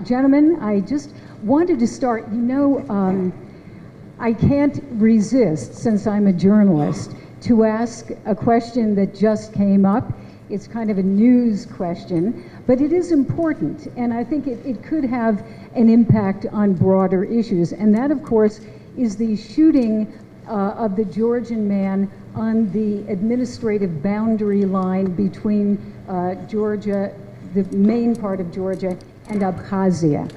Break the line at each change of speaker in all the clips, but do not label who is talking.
Gentlemen, I just wanted to start, I can't resist, since I'm a journalist, to ask a question that just came up. It's kind of a news question, but it is important, and I think it could have an impact on broader issues, and that, of course, is the shooting of the Georgian man on the administrative boundary line between Georgia, the main part of Georgia, and Abkhazia,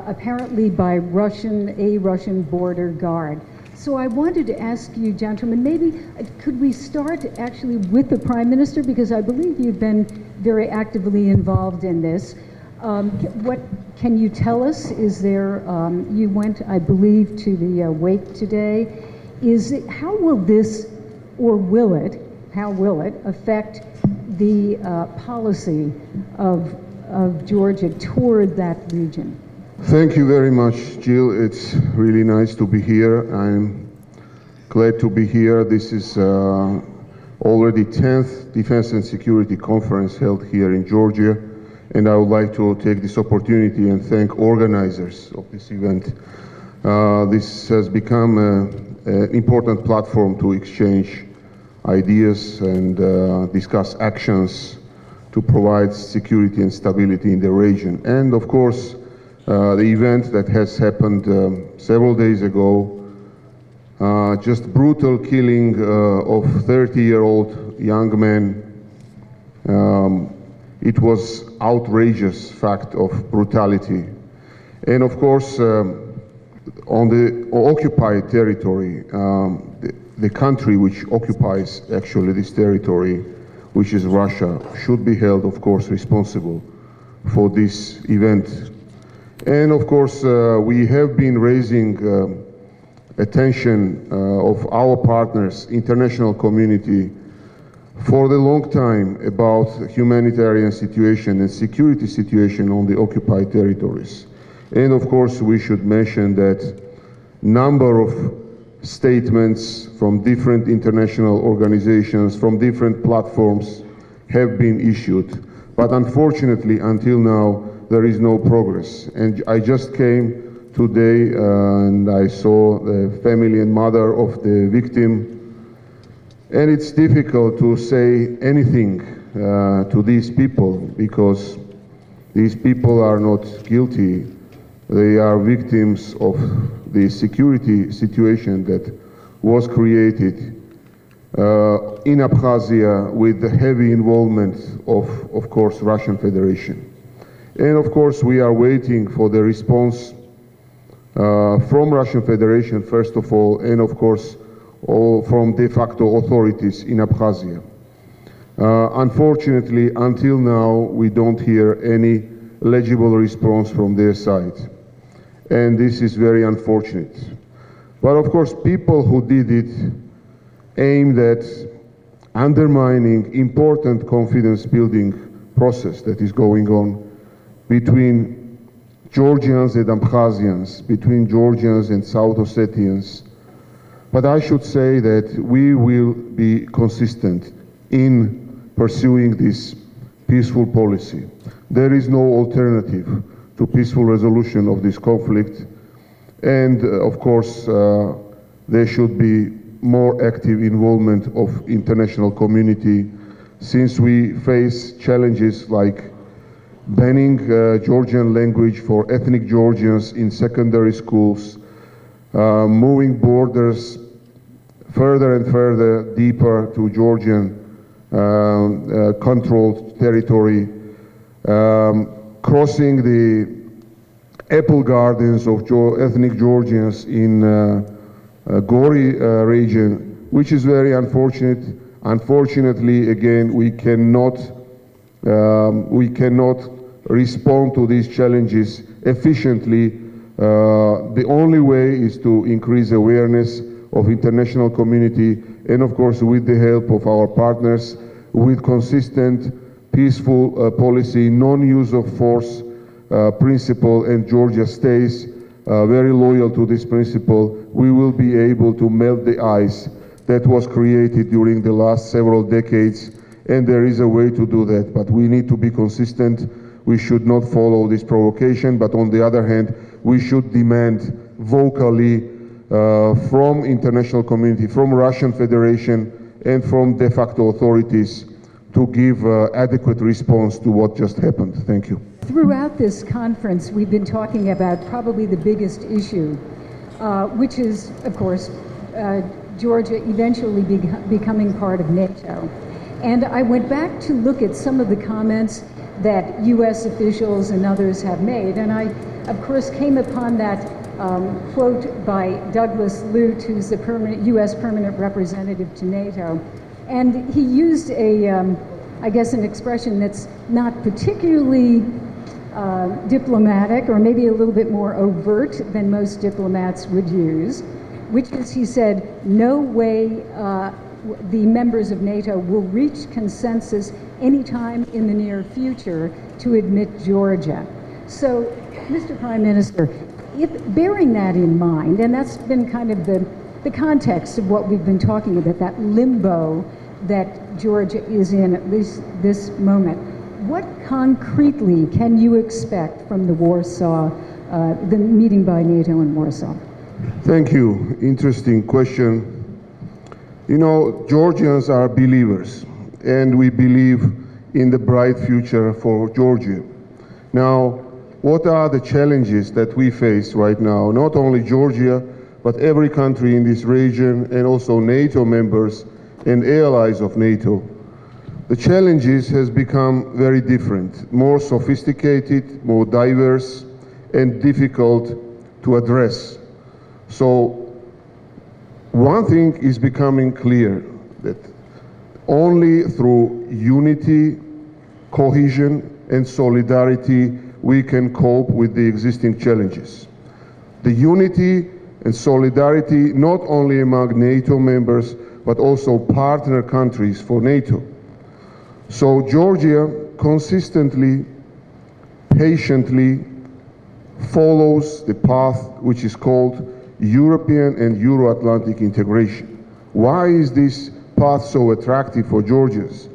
apparently by a Russian border guard. So I wanted to ask you, gentlemen, maybe could we start actually with the Prime Minister, because I believe you've been very actively involved in this. What can you tell us? Is there, you went, I believe, to the wake today. How will this, or how will it affect the policy of Georgia toward that region?
Thank you very much, Jill. It's really nice to be here. I'm glad to be here. This is already 10th Defense and Security Conference held here in Georgia, and I would like to take this opportunity and thank organizers of this event. This has become an important platform to exchange ideas and discuss actions to provide security and stability in the region. And of course, the event that has happened several days ago, just brutal killing of 30-year-old young man. It was outrageous fact of brutality. And of course, on the occupied territory, the country which occupies actually this territory, which is Russia, should be held, of course, responsible for this event. And of course, we have been raising attention of our partners, international community, for a long time about humanitarian situation and security situation on the occupied territories. And of course, we should mention that number of statements from different international organizations, from different platforms have been issued. But unfortunately, until now, there is no progress. And I just came today and I saw the family and mother of the victim. And it's difficult to say anything to these people, because these people are not guilty. They are victims of the security situation that was created in Abkhazia with the heavy involvement of course, Russian Federation. And of course, we are waiting for the response from Russian Federation, first of all, and of course, from de-facto authorities in Abkhazia. Unfortunately, until now, we don't hear any legible response from their side. And this is very unfortunate. But of course, people who did it aimed at undermining important confidence-building process that is going on between Georgians and Abkhazians, between Georgians and South Ossetians. But I should say that we will be consistent in pursuing this peaceful policy. There is no alternative to peaceful resolution of this conflict. And of course, there should be more active involvement of international community, since we face challenges like banning Georgian language for ethnic Georgians in secondary schools, moving borders further and further deeper to Georgian controlled territory, crossing the apple gardens of ethnic Georgians in Gori region, which is very unfortunate. Unfortunately, again, we cannot respond to these challenges efficiently. The only way is to increase awareness of international community, and of course with the help of our partners, with consistent, peaceful policy, non-use of force principle, and Georgia stays very loyal to this principle, we will be able to melt the ice that was created during the last several decades, and there is a way to do that, but we need to be consistent. We should not follow this provocation, but on the other hand, we should demand vocally from international community, from Russian Federation, and from de facto authorities to give adequate response to what just happened. Thank you.
Throughout this conference, we've been talking about probably the biggest issue, which is, of course, Georgia eventually becoming part of NATO. And I went back to look at some of the comments that U.S. officials and others have made, and I, of course, came upon that quote by Douglas Lute, who's the U.S. permanent representative to NATO. And he used I guess, an expression that's not particularly diplomatic, or maybe a little bit more overt than most diplomats would use, which is, he said, no way the members of NATO will reach consensus anytime in the near future to admit Georgia. So, Mr. Prime Minister, bearing that in mind, and that's been kind of the context of what we've been talking about, that limbo that Georgia is in at least this moment, what concretely can you expect from the the meeting by NATO in Warsaw?
Thank you. Interesting question. You know, Georgians are believers, and we believe in the bright future for Georgia. Now, what are the challenges that we face right now? Not only Georgia, but every country in this region, and also NATO members and allies of NATO. The challenges has become very different, more sophisticated, more diverse, and difficult to address. So one thing is becoming clear, that only through unity, cohesion, and solidarity we can cope with the existing challenges. The unity and solidarity not only among NATO members, but also partner countries for NATO. So Georgia consistently, patiently follows the path which is called European and Euro-Atlantic integration. Why is this path so attractive for Georgians?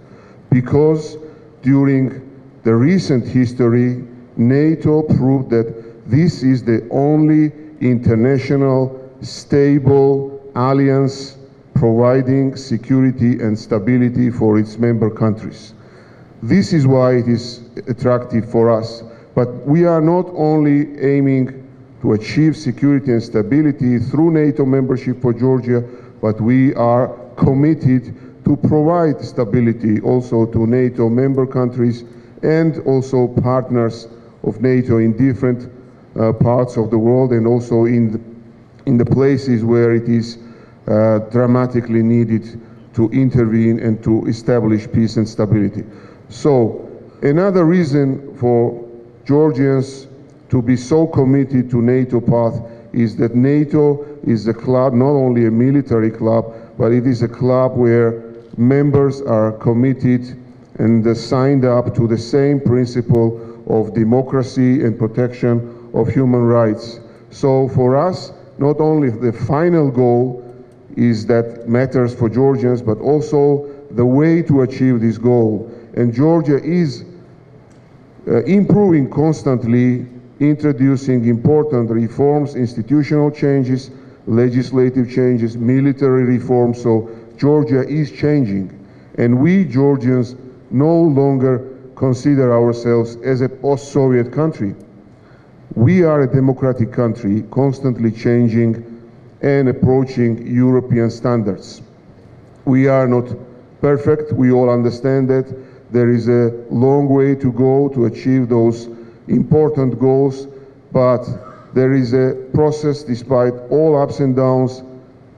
Because during the recent history, NATO proved that this is the only international stable alliance providing security and stability for its member countries. This is why it is attractive for us. But we are not only aiming to achieve security and stability through NATO membership for Georgia, but we are committed to provide stability also to NATO member countries and also partners of NATO in different parts of the world, and also in the places where it is dramatically needed to intervene and to establish peace and stability. So another reason for Georgians to be so committed to NATO path is that NATO is a club, not only a military club, but it is a club where members are committed and signed up to the same principle of democracy and protection of human rights. So for us, not only the final goal is that matters for Georgians, but also the way to achieve this goal. And Georgia is improving constantly, introducing important reforms, institutional changes, legislative changes, military reforms. So Georgia is changing. And we Georgians no longer consider ourselves as a post-Soviet country. We are a democratic country, constantly changing and approaching European standards. We are not perfect, we all understand that. There is a long way to go to achieve those important goals, but there is a process. Despite all ups and downs,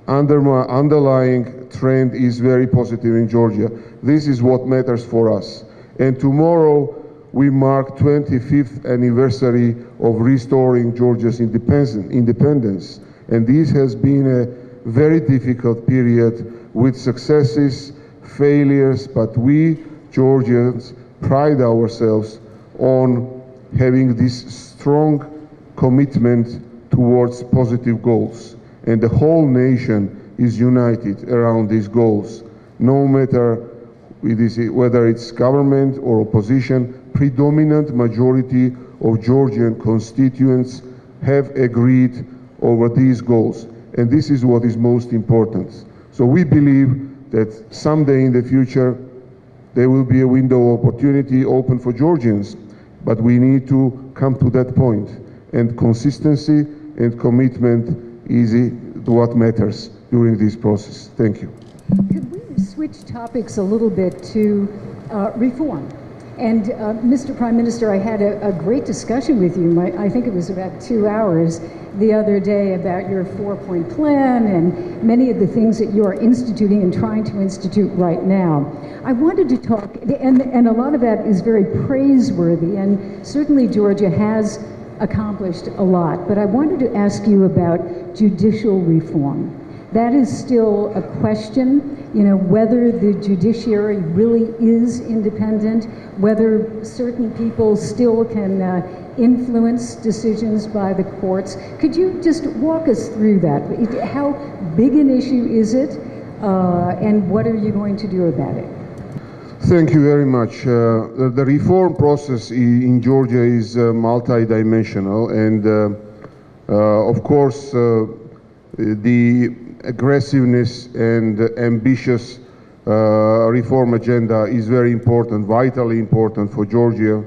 underlying trend is very positive in Georgia. This is what matters for us. And tomorrow we mark 25th anniversary of restoring Georgia's independence. And this has been a very difficult period with successes, failures, but we Georgians pride ourselves on having this strong commitment towards positive goals. And the whole nation is united around these goals. No matter whether it's government or opposition, predominant majority of Georgian constituents have agreed over these goals. And this is what is most important. So we believe that someday in the future there will be a window of opportunity open for Georgians, but we need to come to that point. And consistency and commitment is what matters during this process. Thank you.
Could we switch topics a little bit to reform? And Mr. Prime Minister, I had a great discussion with you, I think it was about 2 hours the other day, about your 4-point plan and many of the things that you're instituting and trying to institute right now. I wanted to talk, and a lot of that is very praiseworthy, and certainly Georgia has accomplished a lot, but I wanted to ask you about judicial reform. That is still a question, whether the judiciary really is independent, whether certain people still can influence decisions by the courts. Could you just walk us through that? How big an issue is it, and what are you going to do about it?
Thank you very much. The reform process in Georgia is multidimensional, and of course, the aggressiveness and ambitious reform agenda is very important, vitally important for Georgia.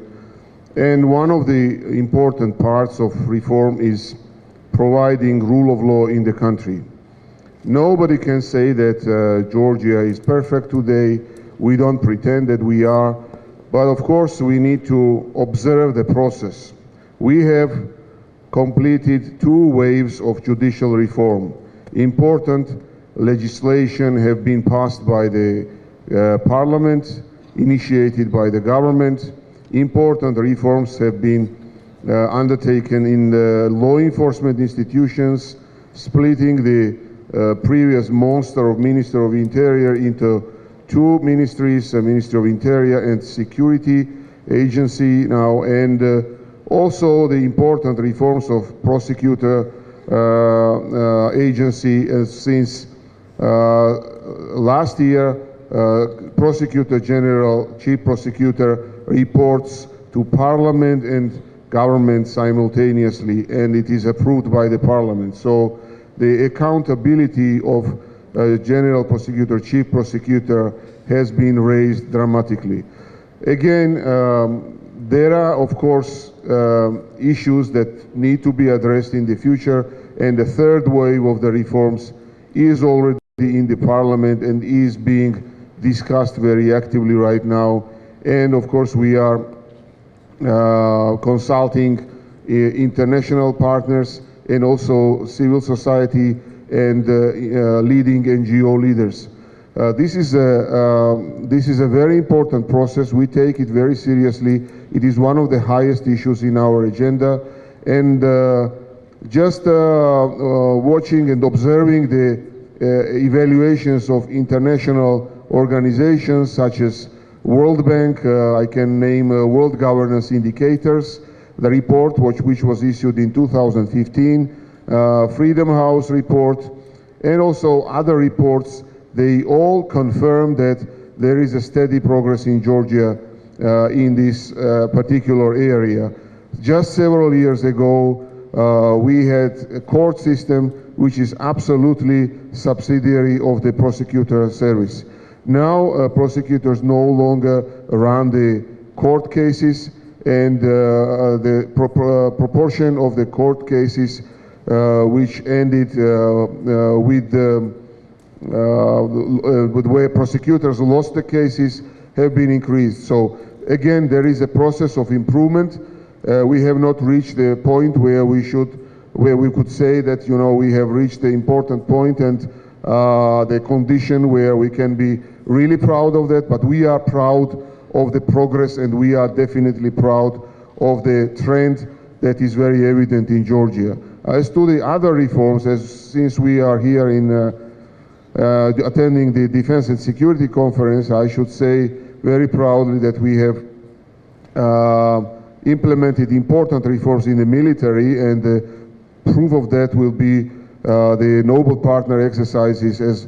And one of the important parts of reform is providing rule of law in the country. Nobody can say that Georgia is perfect today. We don't pretend that we are, but of course we need to observe the process. We have completed 2 waves of judicial reform. Important legislation have been passed by the parliament, initiated by the government. Important reforms have been undertaken in the law enforcement institutions, splitting the previous monster of Minister of Interior into 2 ministries, Ministry of Interior and Security Agency now, and also the important reforms of prosecutor agency. Since last year, Prosecutor General, Chief Prosecutor reports to Parliament and government simultaneously, and it is approved by the Parliament. So the accountability of General Prosecutor, Chief Prosecutor has been raised dramatically. Again, there are, of course, issues that need to be addressed in the future, and the 3rd wave of the reforms is already in the Parliament and is being discussed very actively right now. And of course, we are consulting international partners and also civil society and leading NGO leaders. This is a very important process. We take it very seriously. It is one of the highest issues in our agenda, and just watching and observing the evaluations of international organizations such as World Bank, I can name World Governance Indicators, the report which was issued in 2015, Freedom House report, and also other reports. They all confirm that there is a steady progress in Georgia in this particular area. Just several years ago, we had a court system which is absolutely subsidiary of the prosecutor service. Now prosecutors no longer run the court cases, and the proportion of the court cases which ended with where prosecutors lost the cases have been increased. So again, there is a process of improvement. We have not reached the point where we could say that we have reached the important point and the condition where we can be really proud of that, but we are proud of the progress, and we are definitely proud of the trend that is very evident in Georgia. As to the other reforms, since we are here in attending the Defense and Security Conference, I should say very proudly that we have implemented important reforms in the military, and the proof of that will be the Noble Partner exercises, as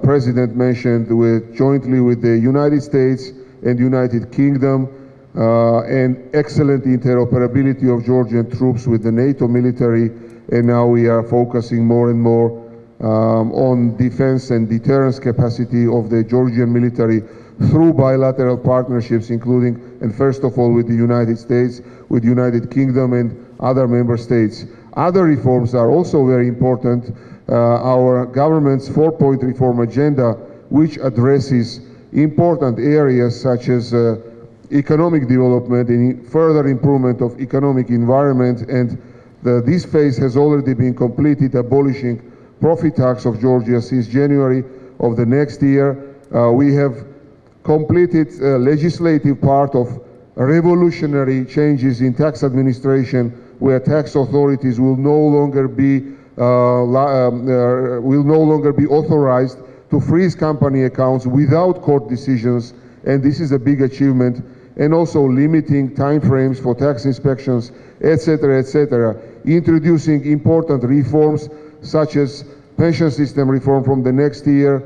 President mentioned, jointly with the United States and United Kingdom, and excellent interoperability of Georgian troops with the NATO military, and now we are focusing more and more on defense and deterrence capacity of the Georgian military through bilateral partnerships, including, and first of all, with the United States, with United Kingdom and other member states. Other reforms are also very important. Our government's 4-point reform agenda, which addresses important areas such as economic development and further improvement of economic environment, and this phase has already been completed, abolishing profit tax of Georgia since January of the next year. We have completed legislative part of revolutionary changes in tax administration, where tax authorities will no longer be authorized to freeze company accounts without court decisions, and this is a big achievement, and also limiting timeframes for tax inspections, etc., etc., introducing important reforms such as pension system reform from the next year,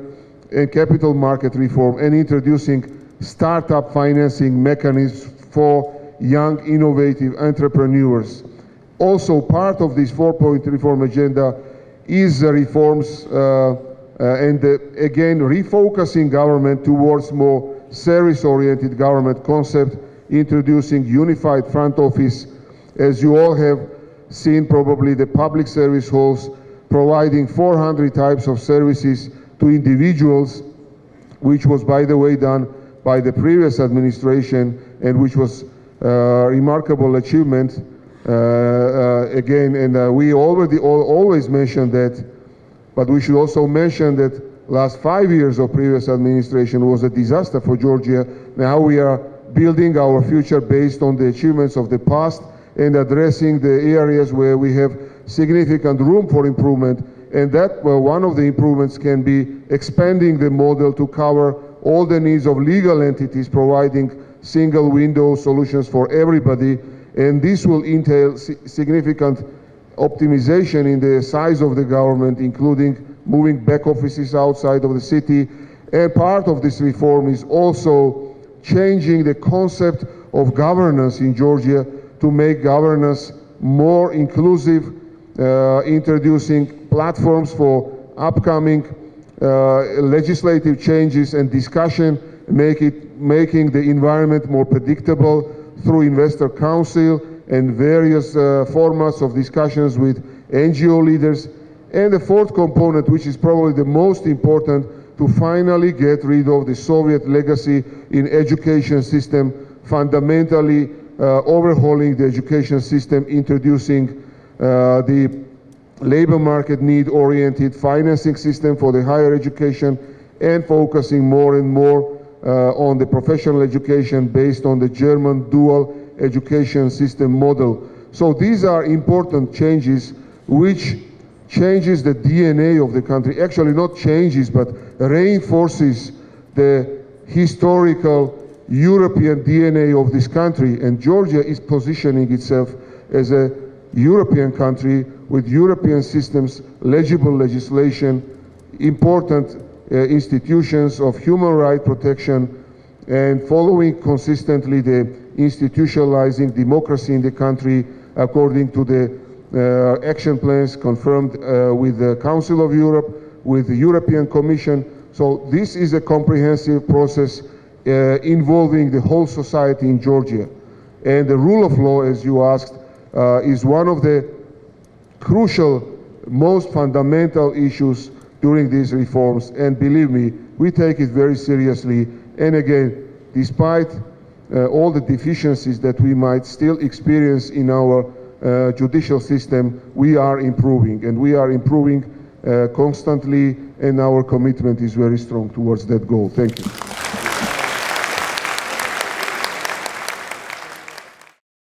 and capital market reform, and introducing startup financing mechanisms for young innovative entrepreneurs. Also part of this 4-point reform agenda is the reforms again refocusing government towards more service-oriented government concept, introducing unified front office. As you all have seen, probably the public service halls providing 400 types of services to individuals, which was, by the way, done by the previous administration, and which was a remarkable achievement. Again, and we always mention that, but we should also mention that last 5 years of previous administration was a disaster for Georgia. Now we are building our future based on the achievements of the past and addressing the areas where we have significant room for improvement, and that one of the improvements can be expanding the model to cover all the needs of legal entities, providing single window solutions for everybody, and this will entail significant optimization in the size of the government, including moving back offices outside of the city. And part of this reform is also changing the concept of governance in Georgia to make governance more inclusive, introducing platforms for upcoming legislative changes and discussion, making the environment more predictable through investor council and various formats of discussions with NGO leaders. And the fourth component, which is probably the most important, to finally get rid of the Soviet legacy in education system, fundamentally overhauling the education system, introducing the labor market need-oriented financing system for the higher education, and focusing more and more on the professional education based on the German dual education system model. So these are important changes which changes the DNA of the country. Actually not changes, but reinforces the historical European DNA of this country. And Georgia is positioning itself as a European country with European systems, legible legislation, important institutions of human rights protection, and following consistently the institutionalizing democracy in the country according to the action plans confirmed with the Council of Europe, with the European Commission. So this is a comprehensive process involving the whole society in Georgia. And the rule of law, as you asked, is one of the crucial, most fundamental issues during these reforms, and believe me, we take it very seriously. And again, despite all the deficiencies that we might still experience in our judicial system, we are improving, and we are improving constantly, and our commitment is very strong towards that goal. Thank you.